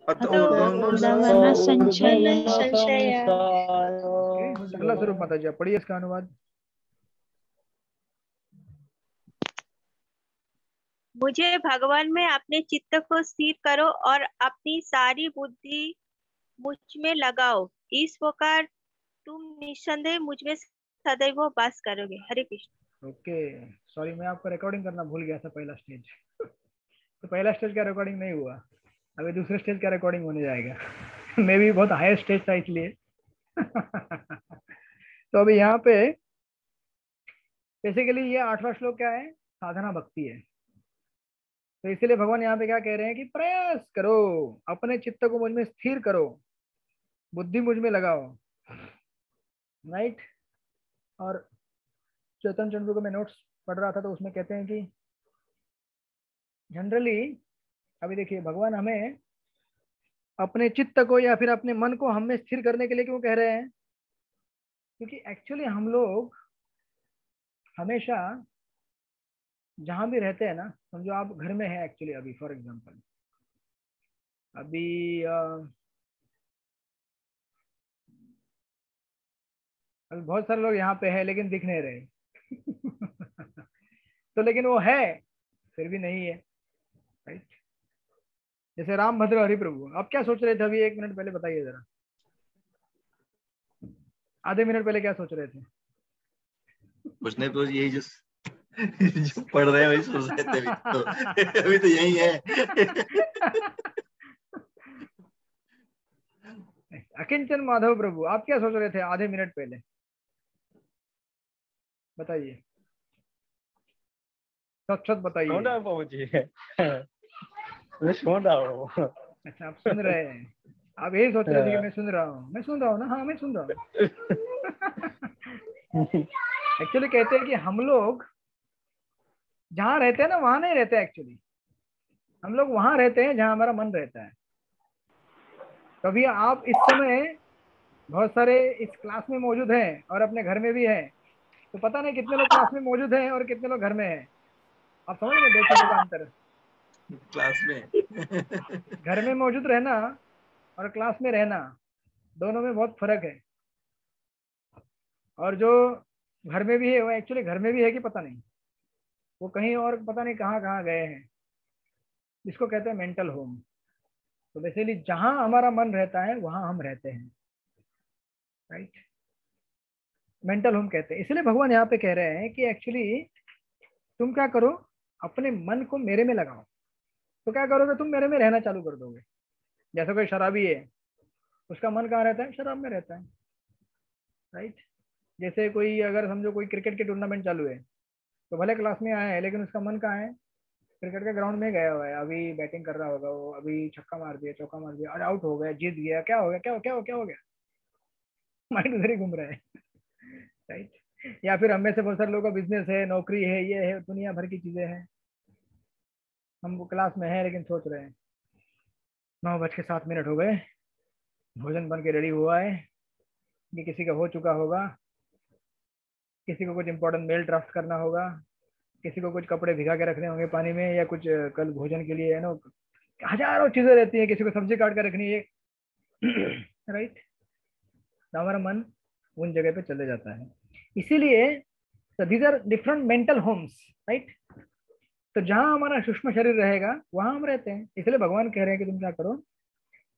अतो ऊर्ध्वगमन संशय संशय। सरला स्वरूप माता जी, पढ़िए इसका अनुवाद। मुझे भगवान में अपने चित्त को स्थिर करो और अपनी सारी बुद्धि मुझ में लगाओ, इस प्रकार तुम निस्संदेह मुझ में सदैव वास करोगे। हरे कृष्ण। ओके, सॉरी मैं आपको रिकॉर्डिंग करना भूल गया था पहला स्टेज। तो पहला स्टेज का रिकॉर्डिंग नहीं हुआ, अभी दूसरे स्टेज का रिकॉर्डिंग होने जाएगा। मैं भी बहुत हाई स्टेज था इसलिए। तो अभी यहाँ पे बेसिकली ये 8वां श्लोक क्या है, साधना भक्ति है। तो इसीलिए भगवान यहाँ पे क्या कह रहे हैं कि प्रयास करो, अपने चित्त को मुझ में स्थिर करो, बुद्धि मुझ में लगाओ, राइट। और चेतन चंद्र को मैं नोट्स पढ़ रहा था तो उसमें कहते हैं कि जनरली अभी देखिए भगवान हमें अपने चित्त को या फिर अपने मन को हमें स्थिर करने के लिए क्यों कह रहे हैं, क्योंकि एक्चुअली हम लोग हमेशा जहां भी रहते हैं ना, समझो आप घर में है एक्चुअली, अभी फॉर एग्जांपल अभी अभी बहुत सारे लोग यहाँ पे हैं लेकिन दिख नहीं रहे। तो लेकिन वो है फिर भी नहीं है, राइट। जैसे राम भद्र हरि प्रभु, आप क्या सोच रहे थे अभी 1 मिनट पहले, बताइए जरा, आधे मिनट पहले क्या सोच रहे थे? कुछ नहीं, तो यही जो पढ़ रहे हैं वही सोच रहे थे। अभी तो यही है। अकिंचन माधव प्रभु, आप क्या सोच रहे थे आधे मिनट पहले, बताइए, सच सच बताइए। सुन रहा हूँ बाबू जी, मैं सुन रहा हूँ। अच्छा आप सुन रहे हैं, आप यही सोच रहे थे कि मैं सुन रहा हूँ, मैं सुन रहा हूँ ना, हाँ मैं सुन रहा हूँ। एक्चुअली कहते हैं कि हम लोग जहाँ रहते हैं ना वहां नहीं रहते, एक्चुअली हम लोग वहां रहते हैं जहाँ हमारा मन रहता है। कभी आप इस समय बहुत सारे इस क्लास में मौजूद हैं और अपने घर में भी हैं, तो पता नहीं कितने लोग क्लास में मौजूद हैं और कितने लोग घर में हैं। आप समझ रहे दो चीजों का अंतर? क्लास में घर में मौजूद रहना और क्लास में रहना, दोनों में बहुत फर्क है। और जो घर में भी है वो एक्चुअली घर में भी है कि पता नहीं, वो कहीं और पता नहीं कहाँ कहाँ गए हैं, जिसको कहते हैं मेंटल होम। तो बेसिकली जहां हमारा मन रहता है वहां हम रहते हैं, राइट, मेंटल होम कहते हैं। इसलिए भगवान यहाँ पे कह रहे हैं कि एक्चुअली तुम क्या करो, अपने मन को मेरे में लगाओ। तो क्या करोगे, तुम मेरे में रहना चालू कर दोगे। जैसे कोई शराबी है, उसका मन कहाँ रहता है, शराब में रहता है, राइट। जैसे कोई अगर समझो कोई क्रिकेट की टूर्नामेंट चालू है, तो भले क्लास में आया है लेकिन उसका मन कहाँ है, क्रिकेट के ग्राउंड में गया हुआ है, अभी बैटिंग कर रहा होगा वो, अभी छक्का मार दिया, चौका मार दिया, और आउट हो गया, जीत गया, क्या हो गया, क्या हो गया, माइंड उधर ही घूम रहा है, राइट। या फिर हमें से बहुत सारे लोगों का बिजनेस है, नौकरी है, ये है, दुनिया भर की चीजें हैं, हम वो क्लास में है लेकिन सोच रहे हैं 9:07 हो गए, भोजन बन के रेडी हुआ है, ये किसी का हो चुका होगा, किसी को कुछ इंपॉर्टेंट मेल ड्राफ्ट करना होगा, किसी को कुछ कपड़े भिगा के रखने होंगे पानी में, या कुछ कल भोजन के लिए है ना, हजारों चीजें रहती है, किसी को सब्जी काट कर रखनी है, राइट। तो हमारा मन उन जगह पे चले जाता है। इसीलिए these are different mental homes, right. तो जहां हमारा सूक्ष्म शरीर रहेगा वहां हम रहते हैं। इसलिए भगवान कह रहे हैं कि तुम क्या करो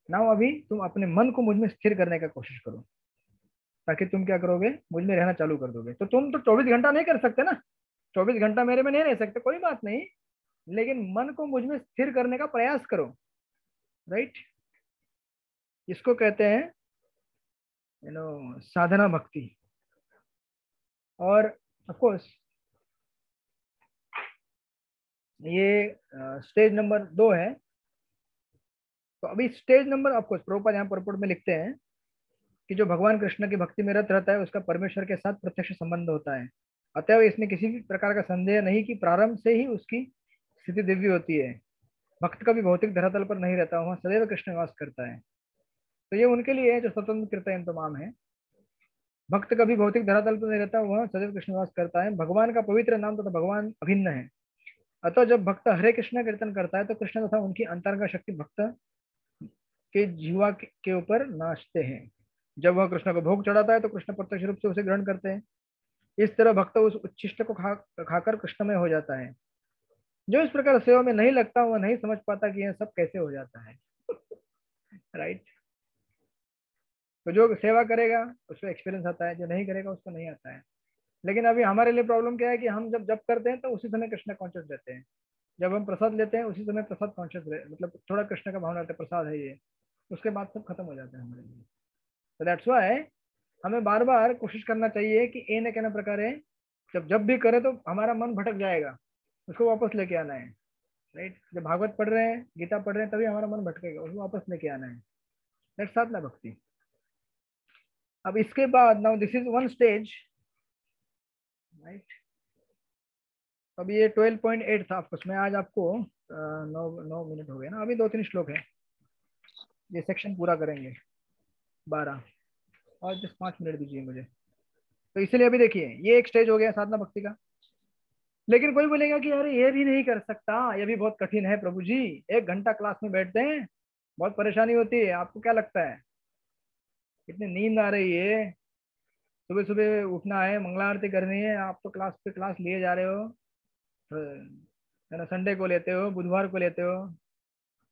ना, अभी तुम अपने मन को मुझ में स्थिर करने का कोशिश करो, ताकि तुम क्या करोगे, मुझ में रहना चालू कर दोगे। तो तुम तो 24 घंटा नहीं कर सकते ना, 24 घंटा मेरे में नहीं रह सकते, कोई बात नहीं, लेकिन मन को मुझ में स्थिर करने का प्रयास करो, राइट। इसको कहते हैं साधना भक्ति। और ऑफ कोर्स ये स्टेज नंबर 2 है। तो अभी stage number, of course Prabhupada यहाँ पurport में लिखते हैं कि जो भगवान कृष्ण की भक्ति में रत रहता है उसका परमेश्वर के साथ प्रत्यक्ष संबंध होता है। अतएव इसमें किसी भी प्रकार का संदेह नहीं कि प्रारंभ से ही उसकी स्थिति दिव्य होती है। भक्त कभी भौतिक धरातल पर नहीं रहता, वहां सदैव कृष्ण वास करता है। तो ये उनके लिए है जो स्वतंत्र कृत इंतमाम है। भक्त कभी भौतिक धरातल पर नहीं रहता, वह सदैव कृष्ण वास करता है। भगवान का पवित्र नाम तथा भगवान अभिन्न है। अतः जब भक्त हरे कृष्ण कीर्तन करता है तो कृष्ण तथा उनकी अंतरंग शक्ति भक्त के जीवा के ऊपर नाचते हैं। जब वह कृष्ण को भोग चढ़ाता है तो कृष्ण प्रत्यक्ष रूप से उसे ग्रहण करते हैं। इस तरह भक्त उस उच्छिष्ट को खाकर कृष्णमय हो जाता है। जो इस प्रकार सेवा में नहीं लगता वह नहीं समझ पाता कि यह सब कैसे हो जाता है। राइट। तो जो सेवा करेगा उसको एक्सपीरियंस आता है, जो नहीं करेगा उसको नहीं आता है। लेकिन अभी हमारे लिए प्रॉब्लम क्या है कि हम जब करते हैं तो उसी समय कृष्ण कॉन्शियस रहते हैं। जब हम प्रसाद लेते हैं उसी समय प्रसाद कॉन्शियस रहे, मतलब थोड़ा कृष्ण का भावना रहता है, प्रसाद है ये, उसके बाद सब खत्म हो जाता है हमारे लिए। तो दैट्स व्हाई हमें बार बार कोशिश करना चाहिए कि ए न कहना प्रकार है, जब भी करे तो हमारा मन भटक जाएगा, उसको वापस लेके आना है। राइट। जब भागवत पढ़ रहे हैं, गीता पढ़ रहे हैं, तभी हमारा मन भटकेगा, उसको वापस लेके आना है। दैट्स साधना भक्ति। अब इसके बाद now this is one stage. Right. अब ये 12.8 था ऑफकोर्स। मैं आज आपको 9 मिनट हो गए ना, अभी 2-3 श्लोक है, ये सेक्शन पूरा करेंगे 12, और जस्ट 5 मिनट दीजिए मुझे। तो इसलिए अभी देखिए ये एक स्टेज हो गया साधना भक्ति का। लेकिन कोई बोलेगा कि अरे ये भी नहीं कर सकता, ये भी बहुत कठिन है प्रभु जी, 1 घंटा क्लास में बैठते हैं, बहुत परेशानी होती है। आपको क्या लगता है कितनी नींद आ रही है, सुबह सुबह उठना है, मंगला आरती करनी है, आप तो क्लास पे क्लास लिए जा रहे हो, है ना, संडे को लेते हो, बुधवार को लेते हो।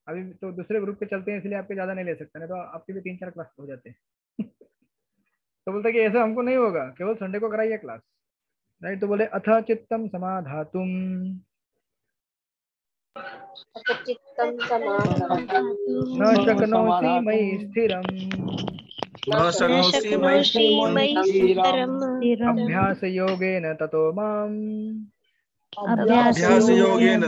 अभी तो दूसरे ग्रुप पे चलते हैं इसलिए आपके ज़्यादा नहीं ले सकते, नहीं तो आपके भी 3-4 क्लास हो जाते हैं। तो बोलते कि ऐसा हमको नहीं होगा, केवल संडे को कराइए क्लास। राइट। तो बोले अथ चित्तम समाधातुम चित्तं समाधातुं न शक्नोषि मयि स्थिरम् न शक्नोषि मयि स्थिरम् अभ्यास योगेन ततो माम् अभ्यास योगेन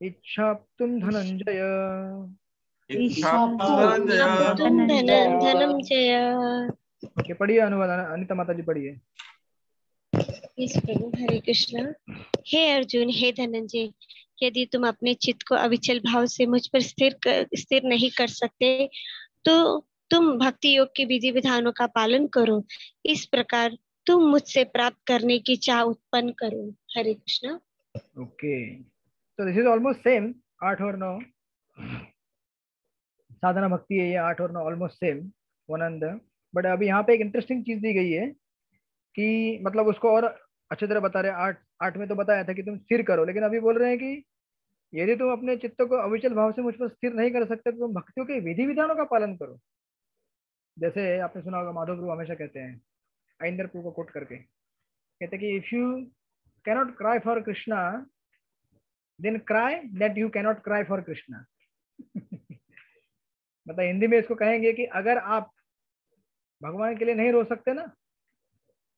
इच्छाप्तुं धनंजय। धनंजय। ओके, पढ़िए अनुवाद अनिता माता जी पढ़िए। यस प्रभु, हरे कृष्णा। हे अर्जुन, हे धनंजय, यदि तुम अपने चित्त को अविचल भाव से मुझ पर स्थिर नहीं कर सकते तो तुम भक्ति योग के विधि विधानों का पालन करो। इस प्रकार तुम मुझसे प्राप्त करने की चाह उत्पन्न करो। हरे कृष्णा। ओके, तो दिस इज ऑलमोस्ट सेम, 8 और 9 साधना भक्ति है, ये 8 और 9 almost same, one and the. But अभी यहाँ पे एक इंटरेस्टिंग चीज दी गई है कि मतलब उसको और अच्छी तरह बता रहे हैं। 8 में तो बताया था कि तुम स्थिर करो, लेकिन अभी बोल रहे हैं कि यदि तुम अपने चित्त को अविचल भाव से मुझ पर स्थिर नहीं कर सकते तो तुम भक्तियों के विधि विधानों का पालन करो। जैसे आपने सुना होगा, माधव प्रभु हमेशा कहते हैं, आइंदर प्रभु को कोट करके कहते हैं कि if you cannot cry for Krishna then cry that you cannot cry for Krishna. मतलब हिंदी में इसको कहेंगे कि अगर आप भगवान के लिए नहीं रो सकते ना,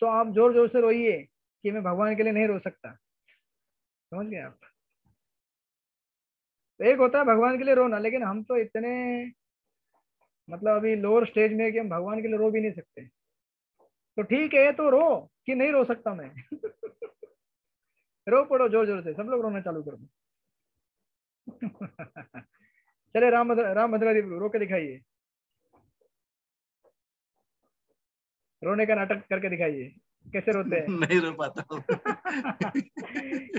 तो आप जोर जोर से रोइए कि मैं भगवान के लिए नहीं रो सकता। समझ गए आप? तो एक होता है भगवान के लिए रोना, लेकिन हम तो इतने मतलब अभी लोअर स्टेज में कि हम भगवान के लिए रो भी नहीं सकते। तो ठीक है, तो रो कि नहीं रो सकता मैं। रो पड़ो जोर जोर से, सब लोग रोना चालू कर दो। चले राम भद्रारी रो के दिखाइए, रोने का नाटक करके दिखाइए, कैसे रोते हैं। नहीं रो पाता हूँ।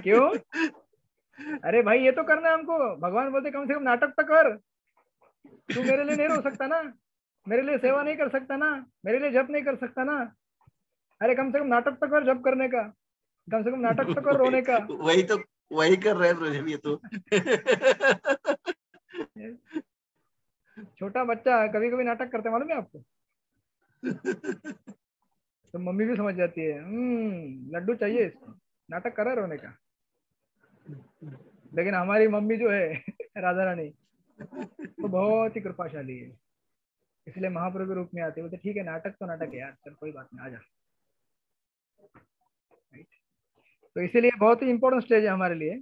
क्यों? अरे भाई ये तो करना है हमको, भगवान बोलते कम से कम नाटक तो कर। तू मेरे लिए नहीं रो सकता ना, मेरे लिए सेवा नहीं कर सकता ना, मेरे लिए जप नहीं कर सकता ना, अरे कम से कम नाटक तो कर जप करने का, कम से कम नाटक तो कर रोने का। वही कर रहे हैं ये तो। छोटा बच्चा कभी कभी नाटक करते मालूम है आपको? तो मम्मी भी समझ जाती है, लड्डू चाहिए इसको, नाटक कर रहा है रोने का। लेकिन हमारी मम्मी जो है राधा रानी, तो बहुत ही कृपाशाली है, इसलिए महाप्रभु के रूप में आते बोलते ठीक है नाटक तो नाटक है यार, चल कोई बात नहीं, आजा। तो इसीलिए बहुत ही इंपॉर्टेंट स्टेज है हमारे लिए,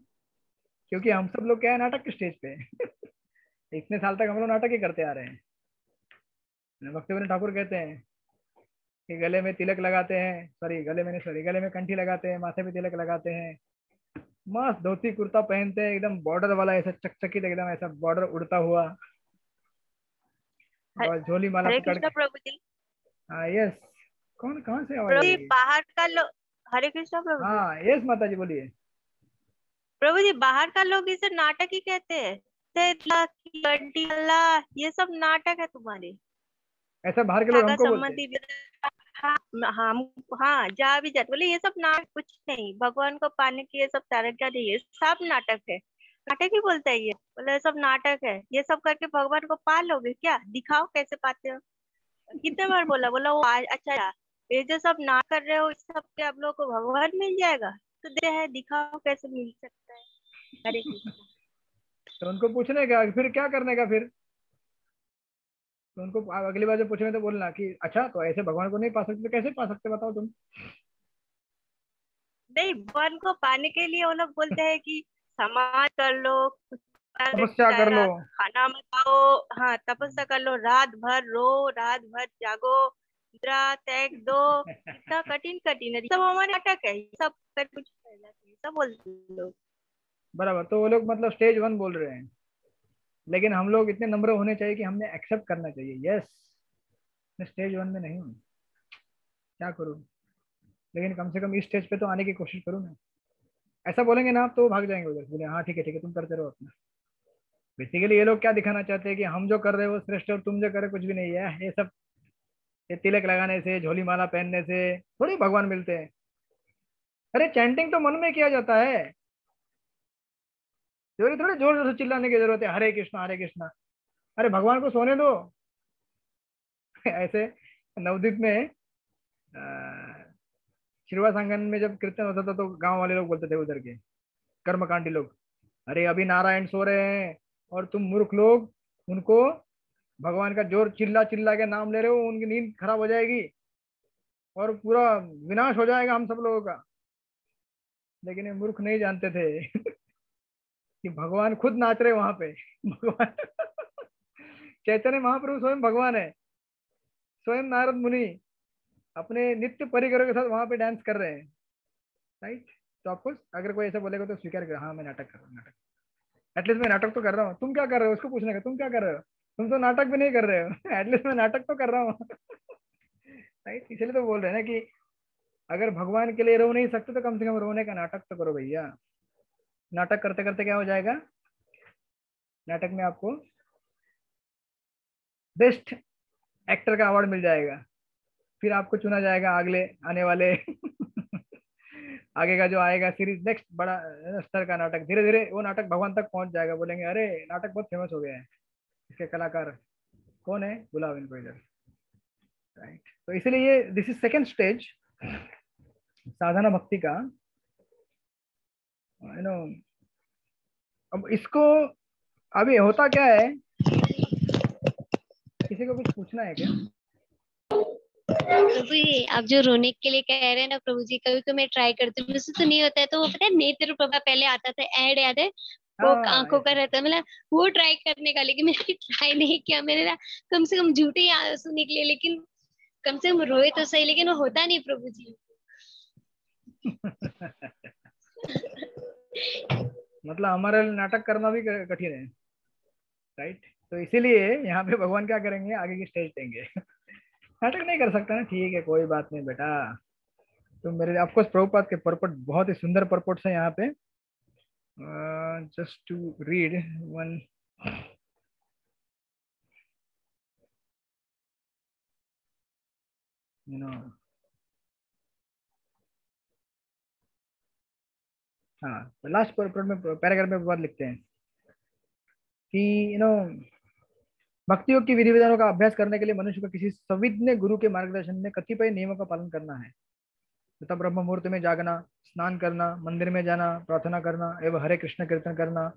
क्योंकि हम सब लोग क्या है, नाटक के स्टेज पे है। इतने साल तक हम लोग नाटक ही करते आ रहे हैं। भक्तिविनोद ठाकुर कहते हैं कि गले में तिलक लगाते हैं, गले में कंठी लगाते हैं, माथे पे तिलक लगाते हैं, मस्त धोती कुर्ता पहनते हैं, एकदम बॉर्डर वाला ऐसा चकचकित, एकदम ऐसा बॉर्डर उड़ता हुआ, और झोली माला हरे पकड़ कृष्ण के। प्रभु जी। हाँ यस, कहाँ से आवाज आ प्रभु रही जी है? बाहर का लोग, हरे कृष्ण प्रभु जी। हाँ यस माता जी बोलिए। प्रभु जी बाहर का लोग इसे नाटक ही कहते हैं। ये सब नाटक है तुम्हारे। ऐसा बाहर के लोग हमको बोलते हैं। संबंधी हाँ हाँ हाँ, जहाँ भी जाते बोले ये सब नाटक कुछ नहीं, भगवान को पाने के ये सब तरक्या नहीं है, सब नाटक है। नाटक ही बोलता है ये, बोले ये सब नाटक है, ये सब करके भगवान को पा लोगे क्या? दिखाओ कैसे पाते हो। कितने बार बोला बोला वो अच्छा ये जो सब ना कर रहे हो इस सब के आप लोगों को भगवान मिल जाएगा, तो दे है दिखाओ कैसे मिल सकता है। हरे कृष्ण। तो उनको पूछने का फिर क्या करने का फिर, तो उनको अगली बार जब पूछने तो बोलना कि अच्छा तो ऐसे भगवान को नहीं पा सकते, तो कैसे पा सकते बताओ तुम। नहीं, भगवान को पाने के लिए वो लोग बोलते हैं कि समाज कर लो, तपस्या कर लो। खाना मत खाओ, हाँ तपस्या कर लो, रात भर रो, रात भर जागो, निद्रा त्याग दो, इतना कठिन कठिन है सब हमारे नाटक है, सब कर कुछ सब बोलते लोग। बराबर, तो वो लोग मतलब स्टेज 1 बोल रहे हैं, लेकिन हम लोग इतने नम्र होने चाहिए कि हमने एक्सेप्ट करना चाहिए। यस मैं स्टेज 1 में नहीं हूँ, क्या करूँ, लेकिन कम से कम इस स्टेज पे तो आने की कोशिश करूँ ना। ऐसा बोलेंगे ना आप तो भाग जाएंगे उधर, बोले हाँ ठीक है तुम करते रहो अपना। बेसिकली ये लोग क्या दिखाना चाहते हैं कि हम जो कर रहे हो श्रेष्ठ और तुम जो कर रहे हो कुछ भी नहीं है। ये सब ये तिलक लगाने से, झोली माला पहनने से थोड़ी भगवान मिलते हैं। अरे चैंटिंग तो मन में किया जाता है, थोड़ी थोड़ी जोर जोर से चिल्लाने की जरूरत है, हरे कृष्णा हरे कृष्णा। अरे भगवान को सोने दो। ऐसे नवद्वीप में श्रीवास आंगन में जब कीर्तन होता था तो गांव वाले लोग बोलते थे उधर के कर्मकांडी लोग, अरे अभी नारायण सो रहे हैं और तुम मूर्ख लोग उनको भगवान का जोर चिल्ला चिल्ला के नाम ले रहे हो, उनकी नींद खराब हो जाएगी और पूरा विनाश हो जाएगा हम सब लोगों का। लेकिन ये मूर्ख नहीं जानते थे कि भगवान खुद नाच रहे वहां पे। भगवान चैतन्य महाप्रभु स्वयं भगवान है, स्वयं नारद मुनि अपने नित्य परिकरों के साथ वहां पे डांस कर रहे हैं। राइट, तो आपको अगर कोई ऐसा बोलेगा तो स्वीकार कर, हाँ मैं नाटक कर रहा हूँ, नाटक एटलीस्ट मैं नाटक तो कर रहा हूँ। तुम क्या कर रहे हो उसको पूछने का, तुम क्या कर रहे हो, तुम तो नाटक भी नहीं कर रहे हो। एटलीस्ट मैं नाटक तो कर रहा हूँ। राइट, इसलिए तो बोल रहे हैं ना कि अगर भगवान के लिए रो नहीं सकते तो कम से कम रोने का नाटक तो करो भैया। नाटक करते करते क्या हो जाएगा, नाटक में आपको बेस्ट एक्टर का अवार्ड मिल जाएगा, फिर आपको चुना जाएगा अगले आने वाले आगे का जो आएगा सीरीज, नेक्स्ट बड़ा स्तर का नाटक। धीरे धीरे वो नाटक भगवान तक पहुंच जाएगा, बोलेंगे अरे नाटक बहुत फेमस हो गया है, इसके कलाकार कौन है, बुलाओ इनको इधर। राइट, तो इसीलिए ये दिस इज सेकेंड स्टेज साधना भक्ति का, यू नो। अब इसको अभी होता क्या है, किसी को कुछ पूछना है क्या? प्रभु जी आप जो रोने के लिए कह रहे हैं ना प्रभु जी, कभी तो मैं ट्राई करती हूँ, मुझसे तो नहीं होता है। तो वो पता है नेत्र प्रभा पहले आता था ऐड, याद है वो आंखों का रहता है, मतलब वो ट्राई करने का, लेकिन मैंने ट्राई नहीं किया। मैंने ना कम से कम झूठे आंसू निकले, लेकिन कम से कम रोए तो सही, लेकिन वो होता नहीं प्रभु जी। मतलब हमारे नाटक करना भी कठिन है। राइट, तो इसीलिए यहाँ पे भगवान क्या करेंगे, आगे की स्टेज देंगे। नाटक नहीं कर सकता ना, ठीक है कोई बात नहीं बेटा। तो मेरे ऑफकोर्स प्रभुपाद के परपट बहुत ही सुंदर परपट्स है यहाँ पे। Just to read one, you know, हाँ लास्ट परपट में पैराग्राफ में बहुत लिखते हैं कि यू नो भक्ति योग की विधि विधानों का अभ्यास करने के लिए मनुष्य को किसी संविज्ञ गुरु के मार्गदर्शन में कतिपय नियमों का पालन करना है। तथा ब्रह्म मुहूर्त में जागना, स्नान करना, मंदिर में जाना, प्रार्थना करना एवं हरे कृष्ण कीर्तन करना,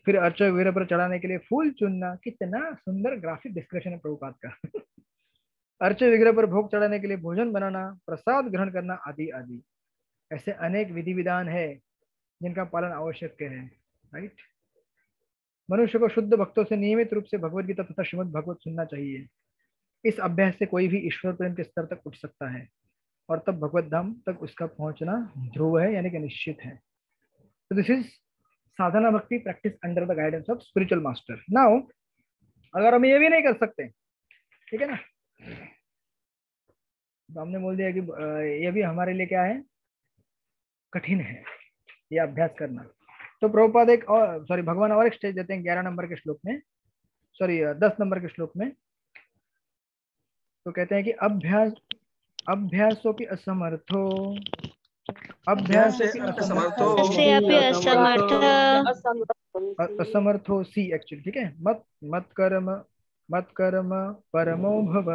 फिर अर्च वीर पर चढ़ाने के लिए फूल चुनना। कितना सुंदर ग्राफिक डिस्क्रिप्शन है प्रभुपाद का। अर्च विग्रह पर भोग चढ़ाने के लिए भोजन बनाना, प्रसाद ग्रहण करना आदि आदि, ऐसे अनेक विधि विधान है जिनका पालन आवश्यक है। राइट, मनुष्य को शुद्ध भक्तों से नियमित रूप से भगवद गीता तथा श्रीमद् भागवत सुनना चाहिए। इस अभ्यास से कोई भी ईश्वर प्रेम के स्तर तक उठ सकता है और तब भगवत धाम तक उसका पहुंचना ध्रुव है, यानी कि निश्चित है। तो दिस इज साधना भक्ति practice under the guidance of spiritual master. Now अगर हम ये भी नहीं कर सकते, ठीक है ना, तो हमने बोल दिया कि ये भी हमारे लिए क्या है, कठिन है ये अभ्यास करना। तो प्रभुपाद एक और सॉरी भगवान और एक स्टेज देते हैं 11 नंबर के श्लोक में, सॉरी 10 नंबर के श्लोक में। तो कहते हैं कि अभ्यासोपि असमर्थो असमर्थो सी एक्चुअली, ठीक है। मत कर्म परमो भव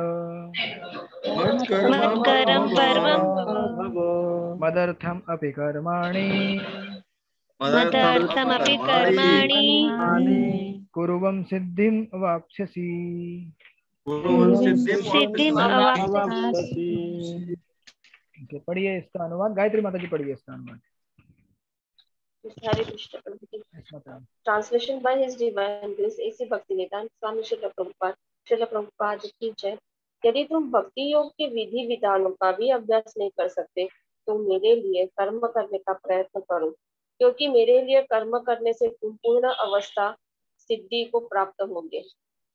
मदर्थम अपि कर्माणि कुर्वन् सिद्धिं वाप्स्यसि। पढ़िए इसका अनुवाद, गायत्री माता जी पढ़िए इसका अनुवाद। Hare Krishna Prabhupada. Translation by His Divine Grace A.C. Bhaktivedanta Swami Srila Prabhupada की जय। यदि तुम भक्ति योग के विधि विधानों का भी अभ्यास नहीं कर सकते तो मेरे लिए कर्म करने का प्रयत्न करो, क्योंकि मेरे लिए कर्म करने से तुम पूर्ण अवस्था सिद्धि को प्राप्त होंगे।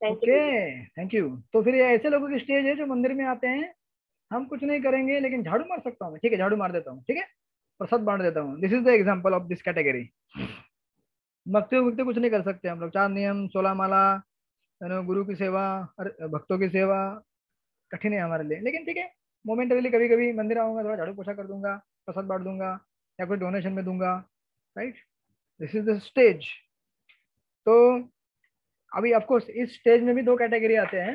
Thank you. तो फिर ये ऐसे लोगों की स्टेज है जो मंदिर में आते हैं, हम कुछ नहीं करेंगे लेकिन झाड़ू मार सकता हूँ, ठीक है, झाड़ू मार देता हूँ, ठीक है, प्रसाद बांट देता हूँ। This is the example of this category. भक्ति कुछ नहीं कर सकते हम लोग, 4 नियम 16 माला, गुरु की सेवा, भक्तों की सेवा कठिन है हमारे लिए, लेकिन ठीक है, मोमेंटरीली कभी कभी मंदिर आऊंगा, थोड़ा झाड़ू पोछा कर दूंगा, प्रसाद बांट दूंगा या कोई डोनेशन में दूंगा, right. This is the stage. तो अभी ऑफकोर्स इस स्टेज में भी 2 कैटेगरी आते हैं।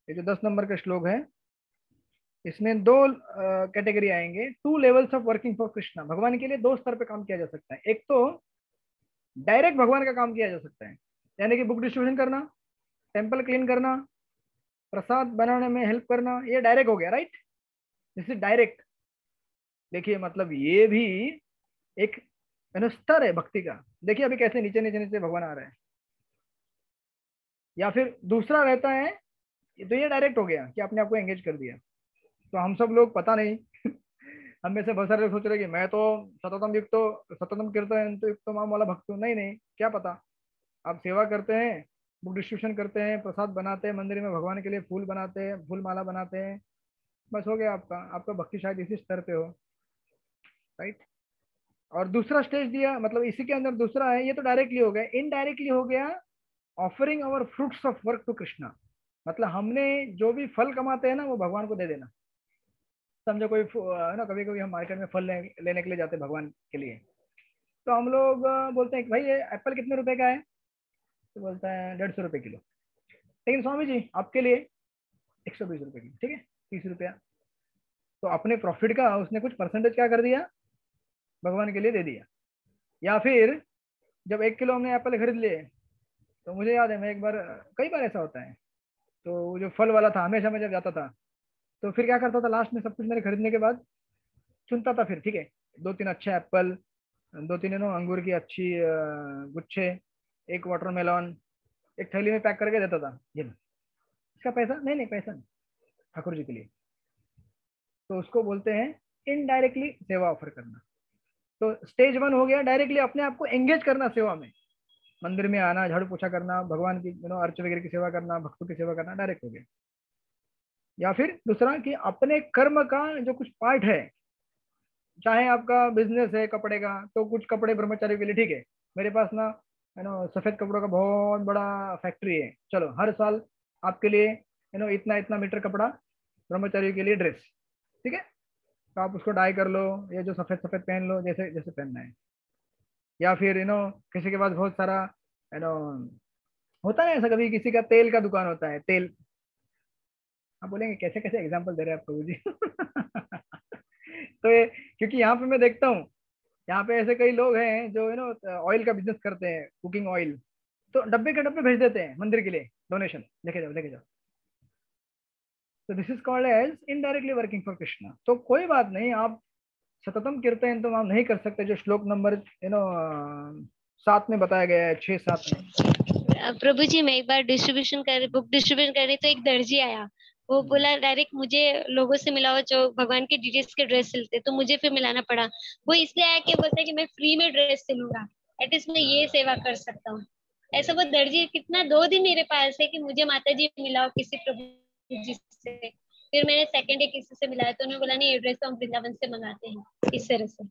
ये जो 10 नंबर का श्लोक है इसमें 2 कैटेगरी आएंगे। 2 levels of working for Krishna. भगवान के लिए 2 स्तर पे काम किया जा सकता है। एक तो डायरेक्ट भगवान का काम किया जा सकता है, यानी कि बुक डिस्ट्रीब्यूशन करना, टेम्पल क्लीन करना, प्रसाद बनाने में हेल्प करना, ये डायरेक्ट हो गया, राइट। This is direct. देखिए मतलब ये भी एक स्तर है भक्ति का। देखिए अभी कैसे नीचे नीचे नीचे भगवान आ रहे हैं। या फिर दूसरा रहता है, तो ये डायरेक्ट हो गया कि आपने आपको एंगेज कर दिया। तो हम सब लोग पता नहीं हम में से बहुत सारे लोग सोच रहे कि मैं तो सततम कीर्तन युक्त माम वाला भक्त हूँ। नहीं, क्या पता आप सेवा करते हैं, बुक डिस्ट्रीब्यूशन करते हैं, प्रसाद बनाते हैं, मंदिर में भगवान के लिए फूल बनाते हैं, फूल माला बनाते हैं, बस हो गया आपका भक्ति शायद इसी स्तर पे हो, राइट। और दूसरा स्टेज दिया, मतलब इसी के अंदर दूसरा है, ये तो डायरेक्टली हो गया। इनडायरेक्टली हो गया offering our fruits of work to Krishna. मतलब हमने जो भी फल कमाते हैं ना वो भगवान को दे देना। समझो कोई है ना, कभी कभी हम मार्केट में फल लेने के लिए जाते हैं भगवान के लिए, तो हम लोग बोलते हैं कि भाई ये एप्पल कितने रुपए का है, तो बोलता है 150 रुपये किलो। लेकिन स्वामी जी आपके लिए 120 रुपये किलो, ठीक है, 30 रुपया। तो अपने प्रॉफिट का उसने कुछ परसेंटेज क्या कर दिया, भगवान के लिए दे दिया। या फिर जब 1 किलो हमने एप्पल खरीद लिए, तो मुझे याद है मैं एक बार, कई बार ऐसा होता है, तो जो फल वाला था हमेशा मैं जब जाता था तो फिर क्या करता था, लास्ट में सब कुछ मेरे खरीदने के बाद चुनता था फिर, ठीक है, 2-3 अच्छे एप्पल, 2-3 अंगूर की अच्छी गुच्छे, 1 वाटरमेलन, एक थैली में पैक करके देता था। ये इसका पैसा नहीं, पैसा नहीं, ठाकुर जी के लिए। तो उसको बोलते हैं इनडायरेक्टली सेवा ऑफर करना। तो स्टेज 1 हो गया, डायरेक्टली अपने आप को एंगेज करना सेवा में, मंदिर में आना, झाड़ू पोछा करना, भगवान की अर्च वगैरह की सेवा करना, भक्तों की सेवा करना, डायरेक्ट हो गया। या फिर दूसरा कि अपने कर्म का जो कुछ पार्ट है, चाहे आपका बिजनेस है कपड़े का, तो कुछ कपड़े ब्रह्मचारी के लिए, ठीक है, मेरे पास ना सफेद कपड़ों का बहुत बड़ा फैक्ट्री है, चलो हर साल आपके लिए इतना इतना मीटर कपड़ा ब्रह्मचारी के लिए ड्रेस, ठीक है, तो आप उसको डाई कर लो, ये जो सफेद सफेद पहन लो, जैसे जैसे पहनना है। या फिर किसी के पास बहुत सारा होता है ऐसा, कभी किसी का तेल का दुकान होता है, तेल, आप बोलेंगे कैसे कैसे एग्जांपल दे रहे हैं आप प्रभु जी तो क्योंकि यहाँ पे मैं देखता हूँ, यहाँ पे ऐसे कई लोग हैं जो ऑयल का बिजनेस करते हैं, कुकिंग ऑयल, तो डब्बे के डब्बे भेज देते हैं मंदिर के लिए डोनेशन, लेके जाओ। तो this is called as indirectly working for Krishna. तो कोई बात नहीं, आप सततम कीर्तन तो आप नहीं कर सकते, जो श्लोक नंबर 7 में बताया गया है, 6-7 में। प्रभु जी मैं एक बार बुक डिस्ट्रीब्यूशन कर रही तो एक दर्जी आया, वो बोला डायरेक्ट मुझे लोगों से मिलाओ जो भगवान के डीटेल्स के ड्रेस सिलते, तो मुझे फिर मिलाना पड़ा। वो इसलिए आया कि बोलता है कि मैं फ्री में ड्रेस सिलूंगा, एटलीस्ट मैं ये सेवा कर सकता हूँ। ऐसा वो दर्जी कितना 2 दिन मेरे पास है कि मुझे माता जी मिलाओ किसी प्रभु जी से। फिर मैंने सेकंड डे किसी से मिलाया तो उन्होंने बोला नहीं, ये ड्रेस तो हम वृंदावन से मंगाते हैं, इस तरह से।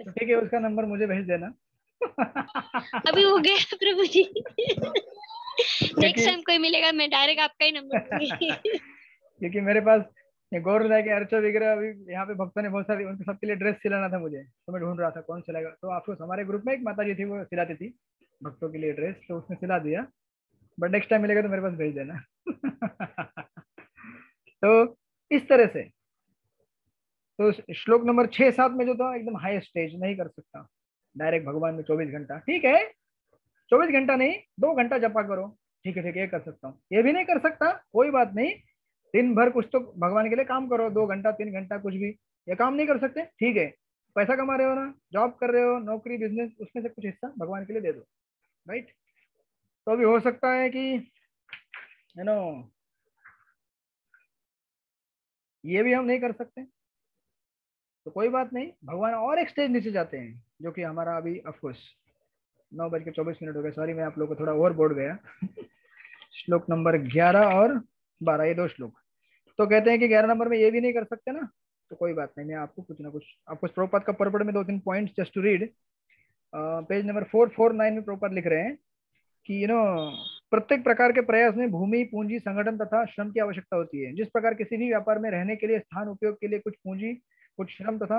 तो ठीक है, उसका नंबर मुझे भेज देना। अभी हो गया प्रभु जी। नेक्स्ट टाइम कोई मिलेगा मैं डायरेक्ट आपका ही नंबर दूंगी। क्योंकि मेरे पास ये गौर राय के अर्चा वगैरह अभी यहाँ पे भक्तों ने बहुत सारी, उनके सबके लिए ड्रेस सिलाना था मुझे, तो मैं ढूंढ रहा था कौन सिलाएगा। तो आपको हमारे ग्रुप में एक माता जी थी, वो सिलाती थी भक्तों के लिए ड्रेस, तो उसने सिला दिया। बट नेक्स्ट टाइम मिलेगा तो मेरे पास भेज देना। तो इस तरह से, तो श्लोक नंबर 6-7 में जो था एकदम हाई स्टेज, नहीं कर सकता डायरेक्ट भगवान में 24 घंटा। ठीक है, 24 घंटा नहीं, 2 घंटा जपा करो, ठीक है, ये कर सकता हूँ। ये भी नहीं कर सकता, कोई बात नहीं, दिन भर कुछ तो भगवान के लिए काम करो, 2 घंटा 3 घंटा कुछ भी। ये काम नहीं कर सकते, ठीक है, पैसा कमा रहे हो ना, जॉब कर रहे हो, नौकरी बिजनेस, उसमें से कुछ हिस्सा भगवान के लिए दे दो, राइट। तो अभी हो सकता है कि यू नो ये भी हम नहीं कर सकते, तो कोई बात नहीं, भगवान और एक स्टेज नीचे जाते हैं, जो कि हमारा अभी ऑफकोर्स 9:24 हो गए, सॉरी मैं आप लोगों को थोड़ा ओवर बोर्ड गया। श्लोक नंबर 11 और 12, ये 2 श्लोक। तो कहते हैं कि 11 नंबर में ये भी नहीं कर सकते ना, तो कोई बात नहीं, मैं आपको कुछ ना कुछ, आपको प्रभुपाद का परपड़ में 2-3 points just to read. Page number 449 में प्रभुपाद लिख रहे हैं कि प्रत्येक प्रकार के प्रयास में भूमि, पूंजी, संगठन तथा श्रम की आवश्यकता होती है। जिस प्रकार किसी भी व्यापार में रहने के लिए स्थान, उपयोग के लिए कुछ पूंजी, कुछ श्रम तथा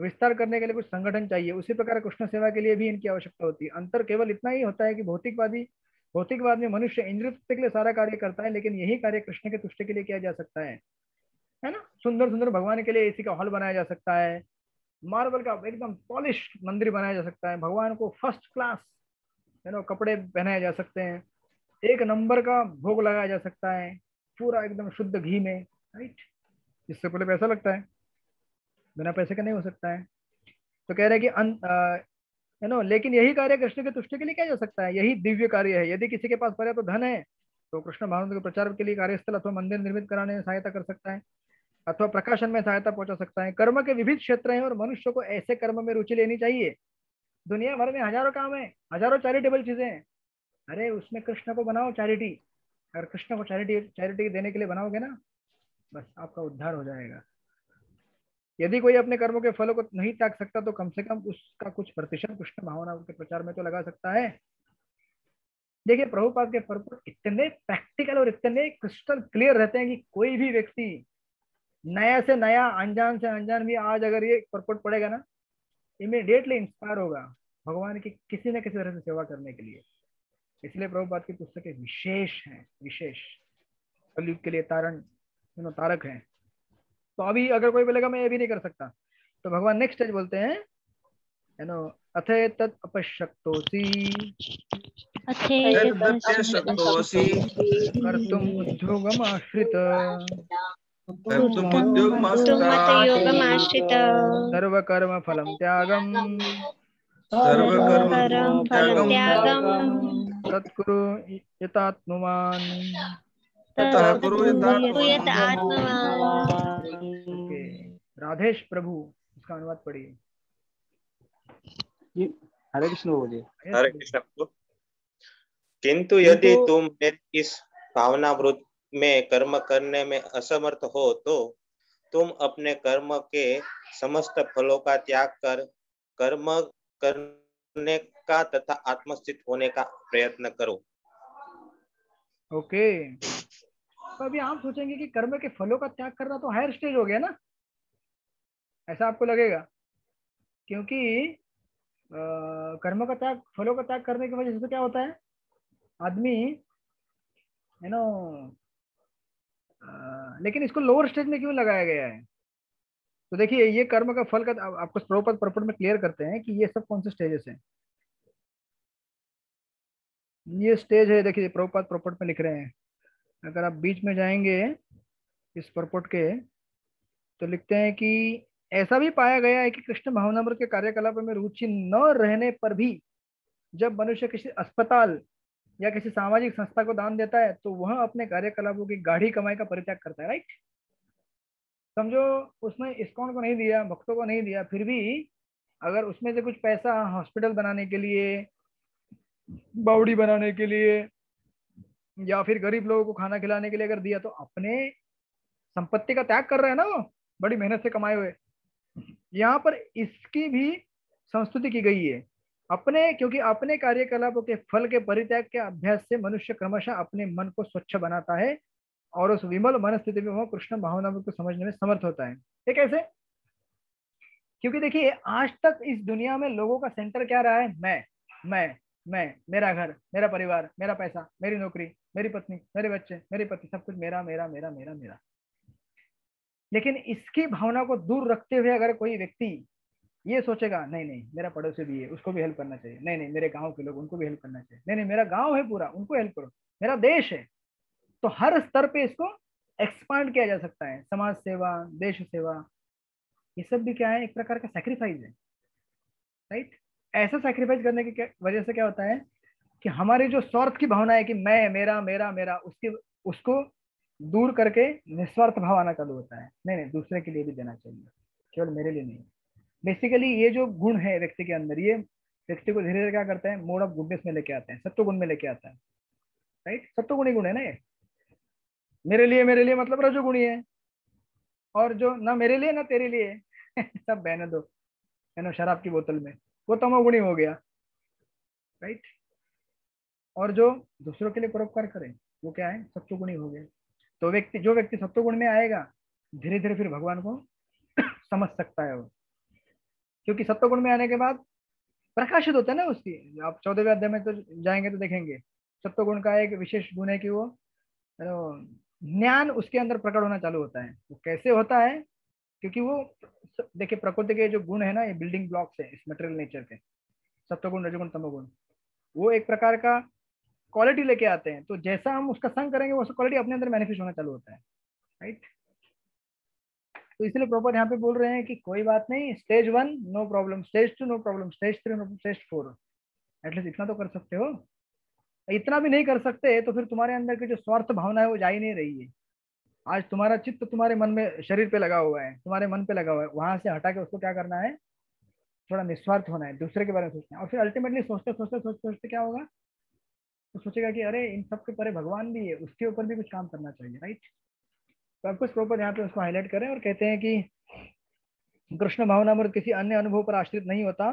विस्तार करने के लिए कुछ संगठन चाहिए, उसी प्रकार कृष्ण सेवा के लिए भी इनकी आवश्यकता होती है। अंतर केवल इतना ही होता है कि भौतिकवाद में मनुष्य इंद्रिय तृप्ति के लिए सारा कार्य करता है, लेकिन यही कार्य कृष्ण के तुष्टि के लिए किया जा सकता है ना। सुंदर सुंदर भगवान के लिए एसी का हॉल बनाया जा सकता है, मार्बल का एकदम पॉलिश मंदिर बनाया जा सकता है, भगवान को फर्स्ट क्लास कपड़े पहनाए जा सकते हैं, 1 नंबर का भोग लगाया जा सकता है, पूरा एकदम शुद्ध घी में, राइट। इससे पहले पैसा लगता है, बिना पैसे का नहीं हो सकता है। तो कह रहे हैं कि लेकिन यही कार्य कृष्ण के तुष्टि के लिए किया जा सकता है, यही दिव्य कार्य है। यदि किसी के पास पर्याप्त धन है तो कृष्ण भावना के प्रचार के लिए कार्यस्थल अथवा मंदिर निर्मित कराने में सहायता कर सकता है, अथवा प्रकाशन में सहायता पहुंचा सकता है। कर्म के विविध क्षेत्र हैं और मनुष्य को ऐसे कर्म में रुचि लेनी चाहिए। दुनिया भर में हजारों काम है, हजारों चैरिटेबल चीजें हैं, अरे उसमें कृष्ण को बनाओ चैरिटी। अगर कृष्ण को चैरिटी देने के लिए बनाओगे ना, बस आपका उद्धार हो जाएगा। यदि कोई अपने कर्मों के फलों को नहीं त्याग सकता तो कम से कम उसका कुछ प्रतिशत कृष्ण भावना के प्रचार में तो लगा सकता है। देखिए प्रभुपाद के पर्पट इतने प्रैक्टिकल और इतने क्रिस्टल क्लियर रहते हैं कि कोई भी व्यक्ति, नया से नया, अनजान से अनजान भी, आज अगर ये पर्पट पढ़ेगा ना, इमीडिएटली इंस्पायर होगा भगवान की किसी न किसी तरह से सेवा करने के लिए। इसलिए प्रभुपाद की पुस्तकें विशेष हैं, विशेष कलयुग के लिए तारक हैं। तो अभी अगर कोई बोलेगा मैं ये भी नहीं कर सकता, तो भगवान नेक्स्ट स्टेज बोलते हैं अथे तत् अपश्यक्तोसि कर्तुम् उद्योगमाश्रित सर्वकर्म फलं त्यागम् तत्कुरु यतात्मवान्। राधेश प्रभु, इसका अनुवाद पढ़िए। हरे कृष्ण बोलिए। हरे कृष्ण। किंतु यदि तुम इस भावनावृत्त में कर्म करने में असमर्थ हो तो तुम अपने कर्म के समस्त फलों का त्याग कर कर्म करने का तथा आत्मस्थित होने का प्रयत्न करो। ओके, तो अभी आप सोचेंगे कि कर्म के फलों का त्याग करना तो हायर स्टेज हो गया ना, ऐसा आपको लगेगा, क्योंकि कर्म का त्याग, फलों का त्याग करने की वजह से क्या होता है, आदमी लेकिन इसको लोअर स्टेज में क्यों लगाया गया है? तो देखिए ये कर्म का फल का आपको प्रभुपाद पर्पट में क्लियर करते हैं कि ये सब कौन से स्टेजेस हैं। ये स्टेज है, देखिए प्रभुपाद पर्पट में लिख रहे हैं, अगर आप बीच में जाएंगे इस पर्पट के तो लिखते हैं कि ऐसा भी पाया गया है कि कृष्ण भावनामृत के कार्यकलाप में रुचि न रहने पर भी जब मनुष्य किसी अस्पताल या किसी सामाजिक संस्था को दान देता है तो वह अपने कार्यकलापों की गाढ़ी कमाई का परित्याग करता है, राइट। समझो उसने इस्कॉन को नहीं दिया, भक्तों को नहीं दिया, फिर भी अगर उसमें से कुछ पैसा हॉस्पिटल बनाने के लिए, बावड़ी बनाने के लिए या फिर गरीब लोगों को खाना खिलाने के लिए अगर दिया, तो अपने संपत्ति का त्याग कर रहे हैं ना, वो बड़ी मेहनत से कमाए हुए। यहाँ पर इसकी भी संस्तुति की गई है। अपने क्योंकि अपने कार्यकलापों के फल के परित्याग के अभ्यास से मनुष्य क्रमशः अपने मन को स्वच्छ बनाता है और उस विमल मन स्थिति में वह कृष्ण भावना को समझने में समर्थ होता है। ये कैसे? क्योंकि देखिए आज तक इस दुनिया में लोगों का सेंटर क्या रहा है? मैं, मेरा घर, मेरा परिवार, मेरा पैसा, मेरी नौकरी, मेरी पत्नी, मेरे बच्चे, मेरी पति, सब कुछ मेरा मेरा मेरा मेरा मेरा। लेकिन इसकी भावना को दूर रखते हुए अगर कोई व्यक्ति ये सोचेगा नहीं नहीं मेरा पड़ोसी भी है, उसको भी हेल्प करना चाहिए, नहीं नहीं मेरे गांव के लोग, उनको भी हेल्प करना चाहिए, नहीं नहीं मेरा गांव है पूरा, उनको हेल्प करो, मेरा देश है, तो हर स्तर पे इसको एक्सपांड किया जा सकता है। समाज सेवा, देश सेवा, ये सब भी क्या है? एक प्रकार का सैक्रिफाइस है, राइट? ऐसा सैक्रिफाइस करने की वजह से क्या होता है कि हमारी जो स्वार्थ की भावना है कि मैं, मेरा मेरा मेरा, उसको दूर करके निस्वार्थ भाव आना चालू होता है। नहीं नहीं दूसरे के लिए भी देना चाहिए, केवल मेरे लिए नहीं। बेसिकली ये जो गुण है व्यक्ति के अंदर, ये व्यक्ति को धीरे धीरे क्या करता है? मोड ऑफ गुडनेस में लेके आते हैं, सत्व गुण में लेके आता है, राइट? सत्वगुणी गुण है ना ये। मेरे लिए मतलब रजोगुणी है, और जो ना मेरे लिए ना तेरे लिए सब बहने दो है ना शराब की बोतल में, वो तमोगुणी हो गया, राइट? और जो दूसरों के लिए परोपकार करे वो क्या है? सत्वगुणी हो गए। तो जो व्यक्ति सत्वगुण में आएगा धीरे धीरे फिर भगवान को समझ सकता है वो, क्योंकि सत्वगुण में आने के बाद प्रकाशित होता है ना उसकी। आप 14वें अध्याय में तो जाएंगे तो देखेंगे सत्वगुण का एक विशेष गुण है कि वो ज्ञान उसके अंदर प्रकट होना चालू होता है। वो कैसे होता है? क्योंकि वो देखिए प्रकृति के जो गुण है ना, ये बिल्डिंग ब्लॉक्स है इस मटेरियल नेचर के, सत्वगुण, रजोगुण, तमोगुण, वो एक प्रकार का क्वालिटी लेके आते हैं। तो जैसा हम उसका संग करेंगे वो क्वालिटी अपने अंदर मैनिफेस्ट होना चालू होता है, राइट? तो इसलिए प्रॉपर यहाँ पे बोल रहे हैं कि कोई बात नहीं, stage 1 no problem, stage 2 no problem, stage 3 no, stage 4 at least इतना तो कर सकते हो। इतना भी नहीं कर सकते तो फिर तुम्हारे अंदर की जो स्वार्थ भावना है वो जा ही नहीं रही है। आज तुम्हारा चित्त तुम्हारे मन में, शरीर पे लगा हुआ है, तुम्हारे मन पे लगा हुआ है, वहां से हटा के उसको क्या करना है? थोड़ा निस्वार्थ होना है, दूसरे के बारे में सोचना है। और फिर अल्टीमेटली सोचते सोचते सोचते सोचते क्या होगा? तो सोचेगा कि अरे इन सब के परे भगवान भी है, उसके ऊपर भी कुछ काम करना चाहिए, राइट? तो आप कुछ प्रॉपर यहाँ पे उसको हाईलाइट करें और कहते हैं कि कृष्ण भावनामृत किसी अन्य अनुभव पर आश्रित नहीं होता,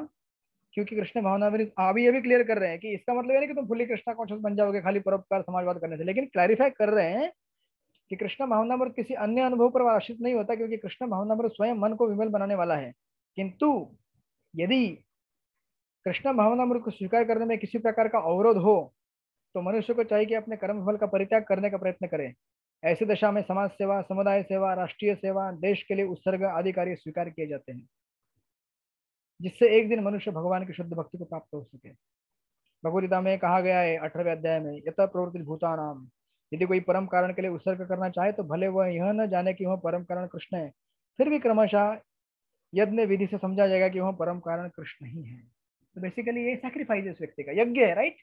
क्योंकि कृष्ण भावनामृत अभी ये भी क्लियर कर रहे हैं कि इसका मतलब है कि तुम फुली कृष्णा कॉन्शियस बन जाओगे खाली परोपकार समाजवाद करने से, लेकिन क्लैरिफाई कर रहे हैं कि कृष्ण भावनामृत किसी अन्य अनुभव पर आश्रित नहीं होता, क्योंकि कृष्ण भावनामृत स्वयं मन को विमल बनाने वाला है। किंतु यदि कृष्ण भावनामृत को स्वीकार करने में किसी प्रकार का अवरोध हो तो मनुष्य को चाहिए कि अपने कर्म फल का परित्याग करने का प्रयत्न करे। ऐसी दशा में समाज सेवा, समुदाय सेवा, राष्ट्रीय सेवा, देश के लिए उत्सर्ग आदि कार्य स्वीकार किए जाते हैं, जिससे एक दिन मनुष्य भगवान की शुद्ध भक्ति को प्राप्त हो सके। भगवद्गीता में कहा गया है 18वें अध्याय में, यथा प्रवृत्ति भूतानाम, यदि कोई परम कारण के लिए उत्सर्ग करना चाहे तो भले वह यह न जाने कि वह परम कारण कृष्ण है, फिर भी क्रमशः यज्ञ विधि से समझा जाएगा कि वह परम कारण कृष्ण ही है। तो बेसिकली ये सैक्रिफाइस है उस व्यक्ति का, यज्ञ है, राइट?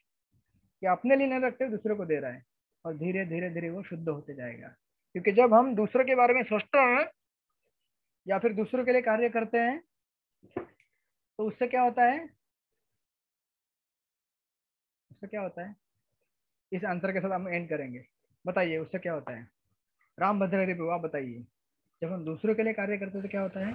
कि अपने लिए नहीं रखते, दूसरे को दे रहा है, और धीरे धीरे धीरे वो शुद्ध होते जाएगा। क्योंकि जब हम दूसरों के बारे में सोचते हैं या फिर दूसरों के लिए कार्य करते हैं तो उससे क्या होता है? इस आंसर के साथ हम एंड करेंगे। बताइए उससे क्या होता है? राम भद्र हरि प्रभु, आप बताइए, जब हम दूसरों के लिए कार्य करते हैं तो क्या होता है?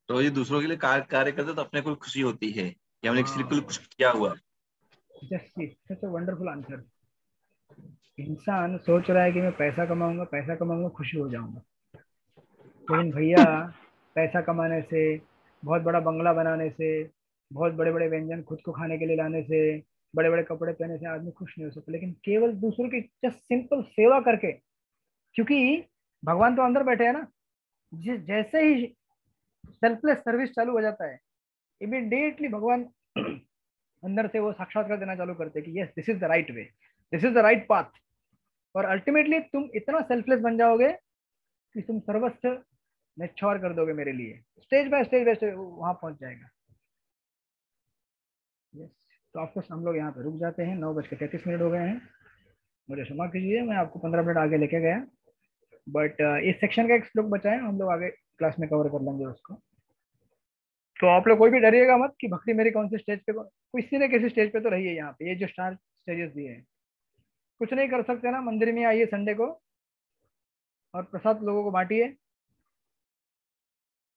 तो ये दूसरों के लिए कार्य करते तो अपने को खुशी होती है कि हमने किसी के लिए कुछ किया हुआ। Just such a wonderful answer. इंसान सोच रहा है कि मैं पैसा कमाऊंगा, खुशी हो जाऊंगा, लेकिन भैया पैसा कमाने से, बहुत बड़ा बंगला बनाने से, बहुत बड़े बड़े व्यंजन खुद को खाने के लिए लाने से, बड़े बड़े कपड़े पहने से आदमी खुश नहीं हो सकता, लेकिन केवल दूसरों की जस्ट सिंपल सेवा करके, क्योंकि भगवान तो अंदर बैठे हैं ना, जैसे ही सेल्फलेस सर्विस चालू हो जाता है इमीडिएटली भगवान अंदर से वो साक्षात्कार देना चालू करते हैं कि yes this is the right way, this is the right path. और अल्टीमेटली तुम इतना सेल्फलेस बन जाओगे कि तुम सर्वस्व निछावर कर दोगे मेरे लिए, स्टेज बाय स्टेज वहां पहुंच जाएगा। यस, तो आपको हम लोग यहाँ पे रुक जाते हैं, 9:33 हो गए हैं, मुझे क्षमा कीजिए, मैं आपको 15 मिनट आगे लेके गया, बट इस सेक्शन का एक श्लोक बचा है, हम लोग आगे क्लास में कवर कर लेंगे उसको। तो आप लोग कोई भी डरिएगा मत कि भक्ति मेरी कौन सी स्टेज पे, किसी न किसी स्टेज पे तो रही है। यहाँ पे ये जो स्टार स्टेजेस दिए हैं, कुछ नहीं कर सकते ना, मंदिर में आइए संडे को और प्रसाद लोगों को बांटिए,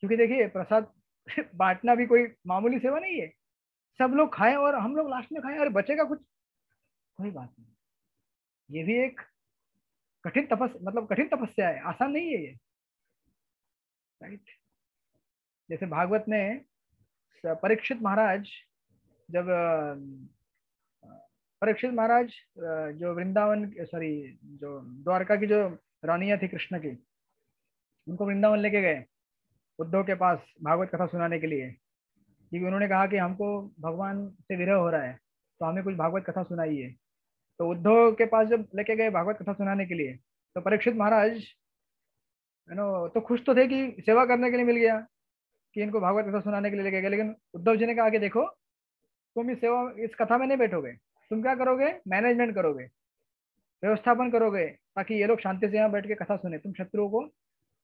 क्योंकि देखिए प्रसाद बांटना भी कोई मामूली सेवा नहीं है। सब लोग खाएं और हम लोग लास्ट में खाएं, अरे बचेगा कुछ, कोई बात नहीं। ये भी एक कठिन तपस्या है, आसान नहीं है ये, राइट। जैसे भागवत में परीक्षित महाराज, जब परीक्षित महाराज जो वृंदावन, सॉरी जो द्वारका की जो रानियां थी कृष्ण की, उनको वृंदावन लेके गए उद्धव के पास भागवत कथा सुनाने के लिए, क्योंकि उन्होंने कहा कि हमको भगवान से विरह हो रहा है, तो हमें कुछ भागवत कथा सुनाइए। तो उद्धव के पास जब लेके गए भागवत कथा सुनाने के लिए, तो परीक्षित महाराज तो खुश तो थे कि सेवा करने के लिए मिल गया, कि इनको भागवत कथा सुनाने के लिए लेके गए। लेकिन उद्धव जी ने कहा कि देखो तुम इस कथा में नहीं बैठोगे, तुम क्या करोगे, मैनेजमेंट करोगे, व्यवस्थापन करोगे, ताकि ये लोग शांति से यहाँ बैठ के कथा सुने, तुम शत्रुओं को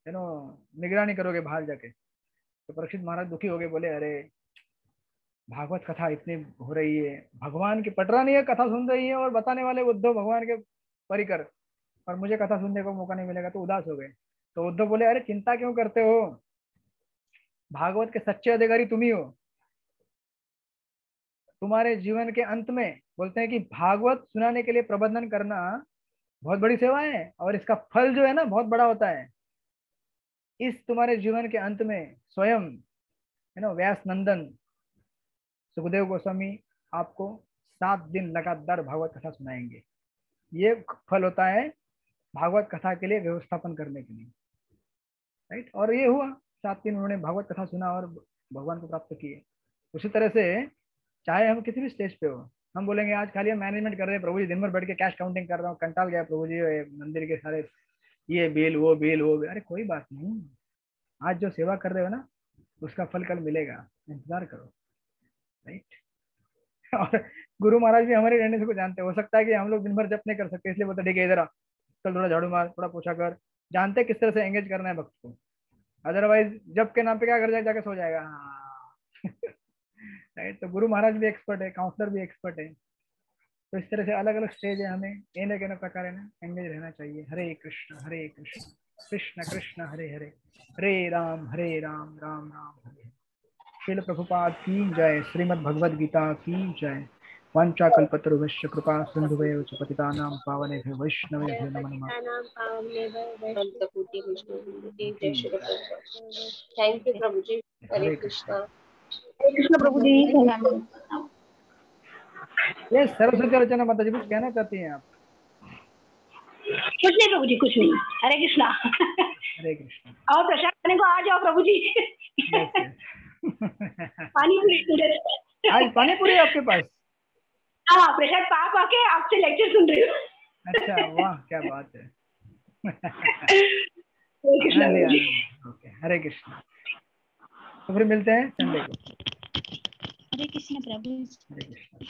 निगरानी करोगे बाहर जाके। तो परीक्षित महाराज दुखी हो गए, बोले अरे भागवत कथा इतनी हो रही है, भगवान की पटरा नहीं है, कथा सुन रही है, और बताने वाले उद्धव भगवान के परिकर, और मुझे कथा सुनने को मौका नहीं मिलेगा, तो उदास हो गए। तो उद्धव बोले अरे चिंता क्यों करते हो, भागवत के सच्चे अधिकारी तुम ही हो। तुम्हारे जीवन के अंत में बोलते हैं कि भागवत सुनाने के लिए प्रबंधन करना बहुत बड़ी सेवा है, और इसका फल जो है ना बहुत बड़ा होता है। इस तुम्हारे जीवन के अंत में स्वयं व्यास नंदन सुखदेव गोस्वामी आपको 7 दिन लगातार भागवत कथा सुनाएंगे। ये फल होता है भागवत कथा के लिए व्यवस्थापन करने के लिए, राइट। और ये हुआ, 7 दिन उन्होंने भागवत कथा सुना और भगवान को प्राप्त किए। उसी तरह से चाहे हम किसी भी स्टेज पे हो, हम बोलेंगे आज खाली हम मैनेजमेंट कर रहे हैं प्रभु जी, दिन भर बैठ के कैश काउंटिंग कर रहा हूँ, कंटाल गया प्रभु जी मंदिर के सारे ये बिल वो बिल वो बिल। अरे कोई बात नहीं, आज जो सेवा कर रहे हो ना उसका फल कल मिलेगा, इंतजार करो, राइट। और गुरु महाराज भी हमारे रहने से को जानते हो सकता है कि हम लोग दिन भर जप नहीं कर सकते, इसलिए बोलते ठीक है इधर आ, कल थोड़ा झाड़ू मार, थोड़ा पोछा कर, जानते किस तरह से एंगेज करना है भक्त को। अदरवाइज जब के नाम पे क्या कर जाके सो जाएगा, राइट। तो गुरु महाराज भी एक्सपर्ट है, काउंसलर भी एक्सपर्ट है। तो इस तरह से अलग अलग स्टेज है, हमें एक प्रकार है ना एंगेज रहना चाहिए। हरे कृष्ण कृष्ण कृष्ण हरे हरे, हरे राम राम राम हरे। श्रील प्रभुपाद की जय, श्रीमद् भगवद गीता की जय। वाञ्छाकल्पतरुभ्यश्च कृपा सिन्धुभ्यो च पतितानां पावनेभ्यो वैष्णवेभ्यो नमो नमः। थैंक यू प्रभु जी। हरे कृष्णा। प्रभु जी। ये सरस्वती रचना माता जी कुछ कहना चाहती हैं आप? कुछ नहीं प्रभु जी, कुछ नहीं। हरे कृष्णा। हरे कृष्ण। और प्रसाद खाने को आ जाओ प्रभु जी। पानी पूरी आज पानी पूरी है आपके पास? हाँ, प्रसाद पाप आके आपसे लेक्चर सुन रही हूँ। अच्छा वाह क्या बात है। हरे कृष्णा प्रभु जी। ओके हरे कृष्णा। तो फिर मिलते हैं संडे को। हरे कृष्ण प्रभु। हरे कृष्ण।